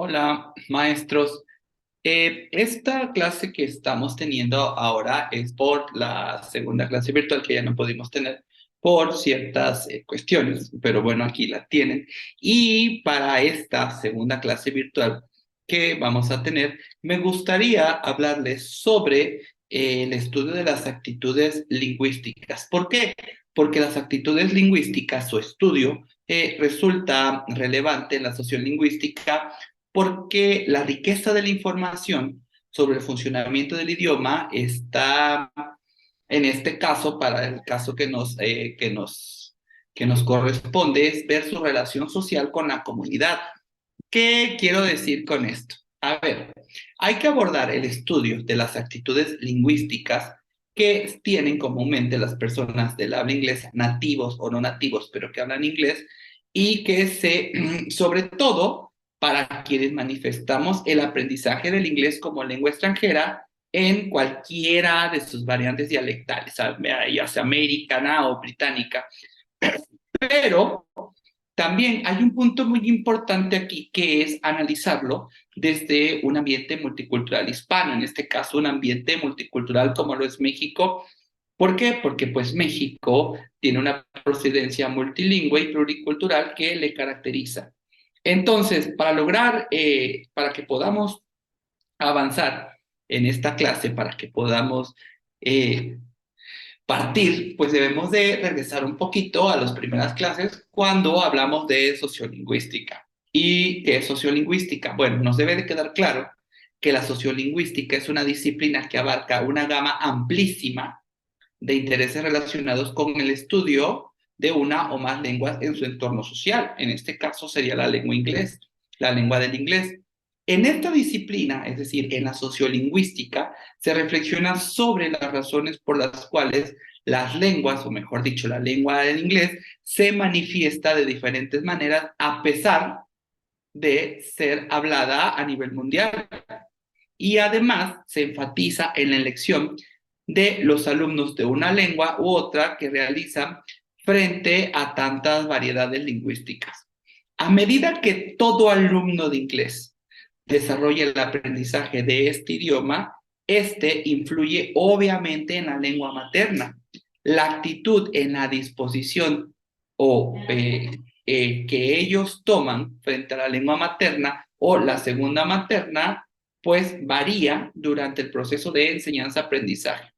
Hola, maestros. Esta clase que estamos teniendo ahora es por la segunda clase virtual que ya no pudimos tener por ciertas cuestiones, pero bueno, aquí la tienen. Y para esta segunda clase virtual que vamos a tener, me gustaría hablarles sobre el estudio de las actitudes lingüísticas. ¿Por qué? Porque las actitudes lingüísticas, su estudio, resulta relevante en la sociolingüística porque la riqueza de la información sobre el funcionamiento del idioma está, en este caso, para el caso que nos corresponde, es ver su relación social con la comunidad. ¿Qué quiero decir con esto? A ver, hay que abordar el estudio de las actitudes lingüísticas que tienen comúnmente las personas del habla inglesa, nativos o no nativos, pero que hablan inglés, y que sobre todo, para quienes manifestamos el aprendizaje del inglés como lengua extranjera en cualquiera de sus variantes dialectales, ya sea americana o británica. Pero también hay un punto muy importante aquí que es analizarlo desde un ambiente multicultural hispano, en este caso un ambiente multicultural como lo es México. ¿Por qué? Porque pues México tiene una procedencia multilingüe y pluricultural que le caracteriza. Entonces, para que podamos avanzar en esta clase, para que podamos eh, partir, pues debemos de regresar un poquito a las primeras clases cuando hablamos de sociolingüística. ¿Y qué es sociolingüística? Bueno, nos debe de quedar claro que la sociolingüística es una disciplina que abarca una gama amplísima de intereses relacionados con el estudio de una o más lenguas en su entorno social. En este caso sería la lengua inglés, la lengua del inglés. En esta disciplina, es decir, en la sociolingüística, se reflexiona sobre las razones por las cuales las lenguas, o mejor dicho, la lengua del inglés, se manifiesta de diferentes maneras a pesar de ser hablada a nivel mundial. Y además se enfatiza en la elección de los alumnos de una lengua u otra que realizan frente a tantas variedades lingüísticas. A medida que todo alumno de inglés desarrolla el aprendizaje de este idioma, este influye obviamente en la lengua materna. La actitud en la disposición o que ellos toman frente a la lengua materna o la segunda materna, pues varía durante el proceso de enseñanza-aprendizaje.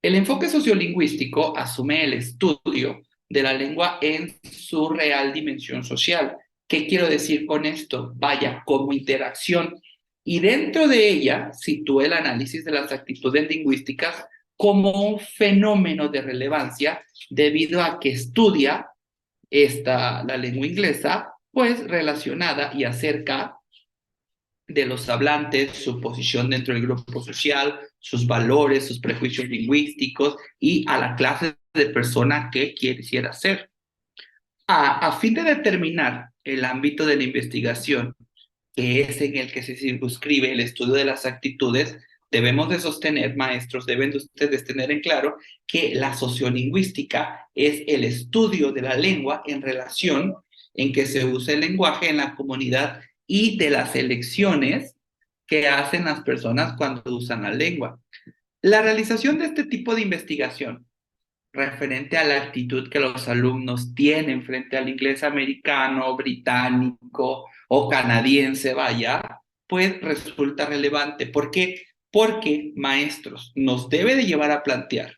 El enfoque sociolingüístico asume el estudio de la lengua en su real dimensión social. ¿Qué quiero decir con esto? Vaya, como interacción. Y dentro de ella sitúa el análisis de las actitudes lingüísticas como un fenómeno de relevancia debido a que estudia la lengua inglesa, pues relacionada y acerca de los hablantes, su posición dentro del grupo social, sus valores, sus prejuicios lingüísticos y a la clase de persona que quisiera ser. A fin de determinar el ámbito de la investigación, que es en el que se circunscribe el estudio de las actitudes, debemos de sostener, maestros, deben de ustedes tener en claro que la sociolingüística es el estudio de la lengua en relación en que se usa el lenguaje en la comunidad y de las elecciones que hacen las personas cuando usan la lengua. La realización de este tipo de investigación referente a la actitud que los alumnos tienen frente al inglés americano, británico o canadiense, vaya, pues resulta relevante. ¿Por qué? Porque, maestros, nos debe de llevar a plantear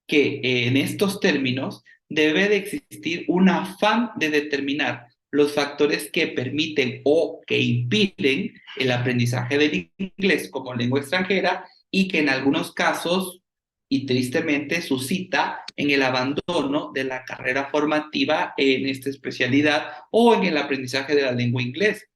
que en estos términos debe de existir un afán de determinar los factores que permiten o que impiden el aprendizaje del inglés como lengua extranjera y que en algunos casos, y tristemente, suscita en el abandono de la carrera formativa en esta especialidad o en el aprendizaje de la lengua inglés.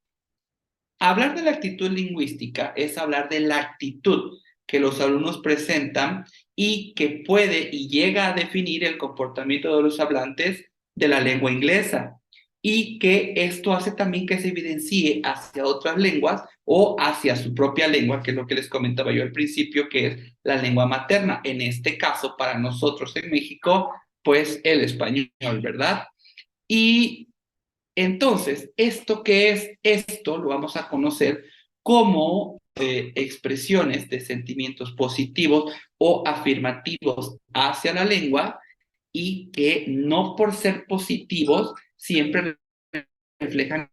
Hablar de la actitud lingüística es hablar de la actitud que los alumnos presentan y que puede y llega a definir el comportamiento de los hablantes de la lengua inglesa y que esto hace también que se evidencie hacia otras lenguas o hacia su propia lengua, que es lo que les comentaba yo al principio, que es la lengua materna. En este caso, para nosotros en México, pues el español, ¿verdad? Y Entonces, ¿esto qué es? Esto lo vamos a conocer como expresiones de sentimientos positivos o afirmativos hacia la lengua y que no por ser positivos siempre reflejan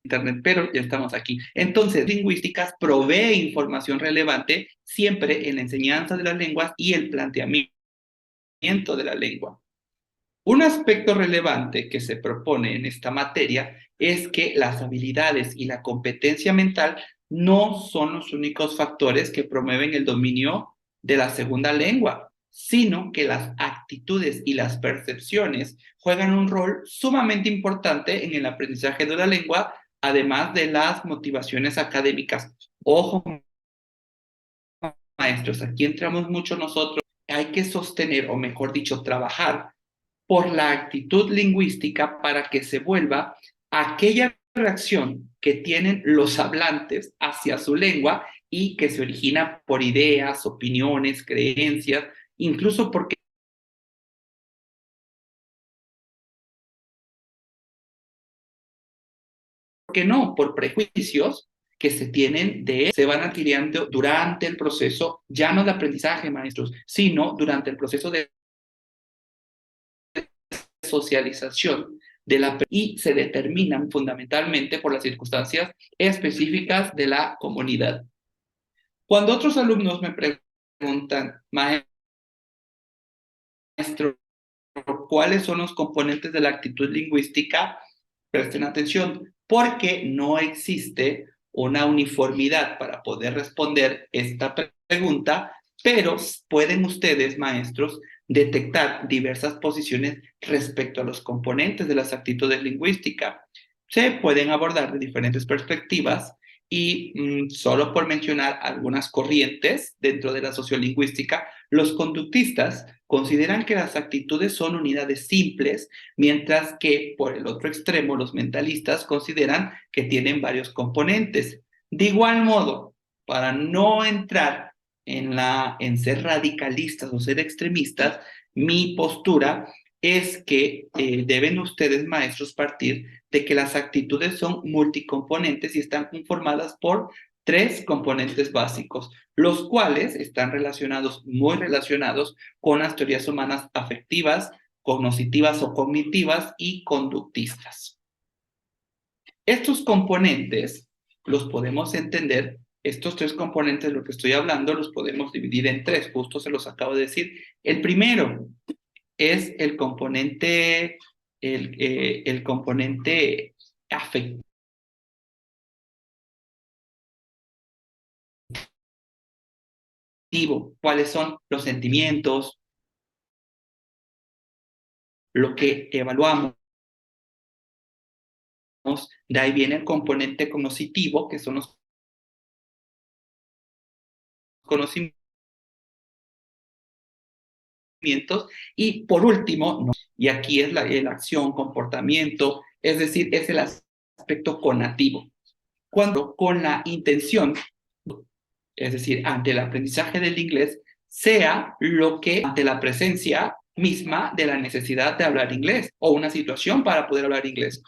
Internet, pero ya estamos aquí. Entonces, lingüísticas provee información relevante siempre en la enseñanza de las lenguas y el planteamiento de la lengua. Un aspecto relevante que se propone en esta materia es que las habilidades y la competencia mental no son los únicos factores que promueven el dominio de la segunda lengua, sino que las actitudes y las percepciones juegan un rol sumamente importante en el aprendizaje de la lengua, además de las motivaciones académicas. Ojo, maestros, aquí entramos mucho nosotros. Hay que sostener, o mejor dicho, trabajar por la actitud lingüística para que se vuelva aquella reacción que tienen los hablantes hacia su lengua y que se origina por ideas, opiniones, creencias, incluso porque no, por prejuicios que se tienen se van adquiriendo durante el proceso, ya no de aprendizaje, maestros, sino durante el proceso de socialización de y se determinan fundamentalmente por las circunstancias específicas de la comunidad. Cuando otros alumnos me preguntan, maestro, ¿cuáles son los componentes de la actitud lingüística? Presten atención, porque no existe una uniformidad para poder responder esta pregunta, pero pueden ustedes, maestros, detectar diversas posiciones respecto a los componentes de las actitudes lingüísticas. Se pueden abordar de diferentes perspectivas y solo por mencionar algunas corrientes dentro de la sociolingüística, los conductistas consideran que las actitudes son unidades simples, mientras que por el otro extremo los mentalistas consideran que tienen varios componentes. De igual modo, para no entrar en ser radicalistas o ser extremistas, mi postura es que deben ustedes, maestros, partir de que las actitudes son multicomponentes y están conformadas por tres componentes básicos, los cuales están relacionados, muy relacionados con las teorías humanas afectivas, cognitivas o cognitivas y conductistas. Estos componentes los podemos entender, estos tres componentes de lo que estoy hablando los podemos dividir en tres, justo se los acabo de decir. El primero es el componente afectivo. ¿Cuáles son los sentimientos, lo que evaluamos? De ahí viene el componente cognitivo, que son los conocimientos. Y por último, no, y aquí es la acción, comportamiento, es decir, es el aspecto conativo. Cuando con la intención, es decir, ante el aprendizaje del inglés, sea lo que ante la presencia misma de la necesidad de hablar inglés o una situación para poder hablar inglés.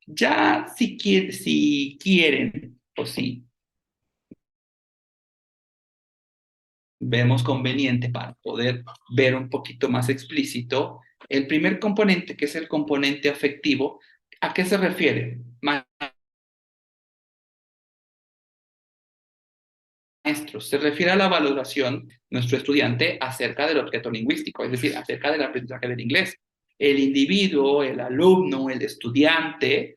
Ya si quieren o si vemos conveniente para poder ver un poquito más explícito, el primer componente, que es el componente afectivo, ¿a qué se refiere? Maestros, se refiere a la valoración de nuestro estudiante acerca del objeto lingüístico, es decir, acerca del aprendizaje del inglés. El individuo, el alumno, el estudiante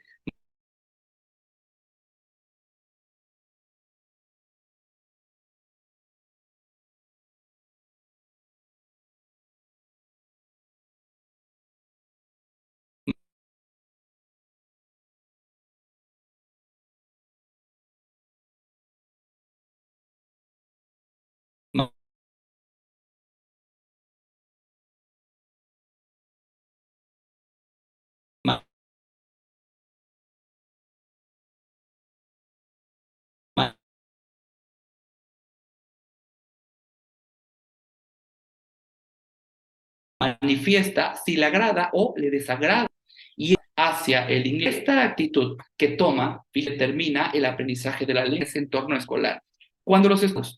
manifiesta si le agrada o le desagrada. Y hacia el inglés, esta actitud que toma determina el aprendizaje de la lengua en ese entorno escolar. Cuando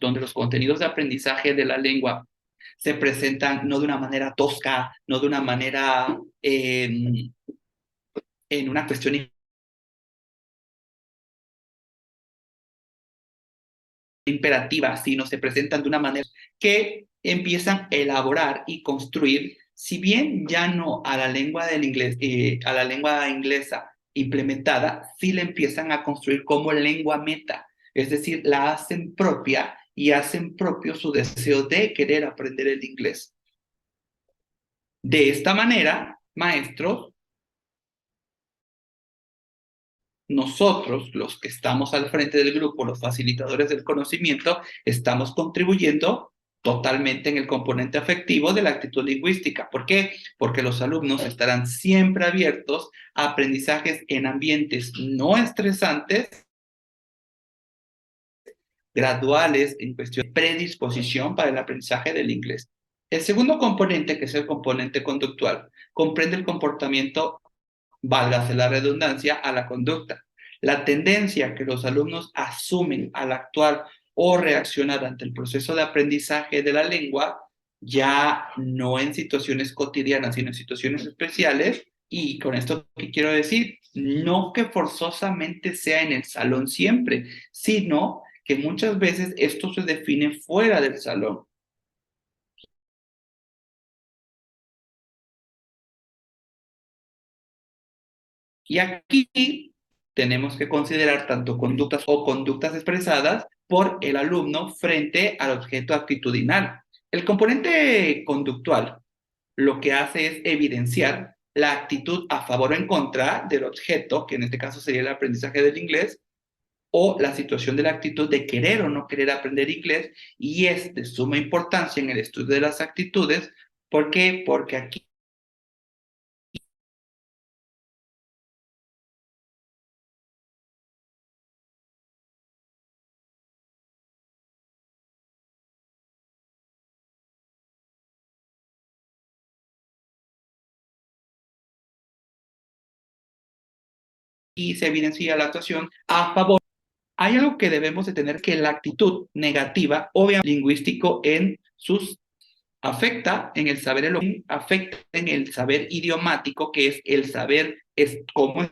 donde los contenidos de aprendizaje de la lengua se presentan no de una manera tosca, no de una manera en una cuestión imperativa, sino se presentan de una manera que empiezan a elaborar y construir, si bien ya no a la lengua del inglés, a la lengua inglesa implementada, sí la empiezan a construir como lengua meta, es decir, la hacen propia y hacen propio su deseo de querer aprender el inglés. De esta manera, maestros, nosotros, los que estamos al frente del grupo, los facilitadores del conocimiento, estamos contribuyendo totalmente en el componente afectivo de la actitud lingüística. ¿Por qué? Porque los alumnos estarán siempre abiertos a aprendizajes en ambientes no estresantes, graduales, en cuestión de predisposición para el aprendizaje del inglés. El segundo componente, que es el componente conductual, comprende el comportamiento, válgase la redundancia, a la conducta. La tendencia que los alumnos asumen al actuar o reaccionar ante el proceso de aprendizaje de la lengua, ya no en situaciones cotidianas, sino en situaciones especiales. Y con esto, ¿qué quiero decir? No que forzosamente sea en el salón siempre, sino que muchas veces esto se define fuera del salón. Y aquí tenemos que considerar tanto conductas o conductas expresadas por el alumno frente al objeto actitudinal. El componente conductual lo que hace es evidenciar la actitud a favor o en contra del objeto, que en este caso sería el aprendizaje del inglés, o la situación de la actitud de querer o no querer aprender inglés, y es de suma importancia en el estudio de las actitudes. ¿Por qué? Porque aquí se evidencia la actuación a favor. Hay algo que debemos de tener, que la actitud negativa, obviamente lingüístico en sus afecta en el saber afecta en el saber idiomático, que es el saber es cómo